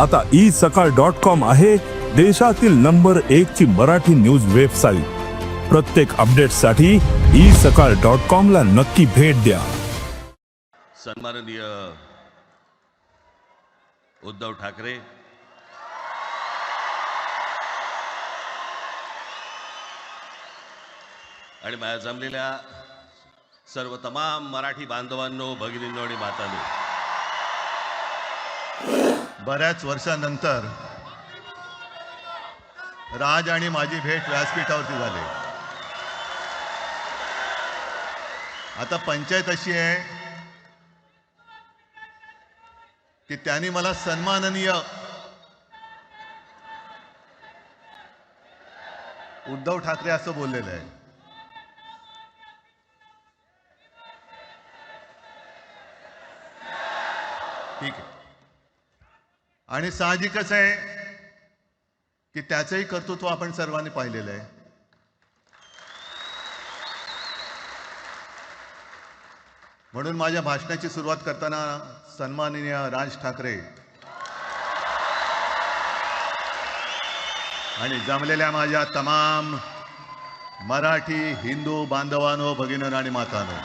आता isakal.com आहे देशातील नंबर 1 ची मराठी न्यूज वेबसाईट। प्रत्येक अपडेटसाठी isakal.com ला नक्की भेट द्या। सन्माननीय उद्धव ठाकरे, आणि माझ्या जमलेल्या सर्व तमाम मराठी बांधवांनो, भगिनींनो आणि मातांनो, बऱ्याच वर्षानंतर राज आणि माझी भेट व्यासपीठावरती झाली। आता पंचायत अशी आहे की त्यांनी मला सन्माननीय उद्धव ठाकरे असं बोललेलं आहे। ठीक आहे, आणि साहजिकच आहे की त्याचंही कर्तृत्व आपण सर्वांनी पाहिलेलं आहे। म्हणून माझ्या भाषणाची सुरुवात करताना सन्माननीय राज ठाकरे आणि जमलेल्या माझ्या तमाम मराठी हिंदू बांधवांनो, भगिनींनो आणि मातांनो,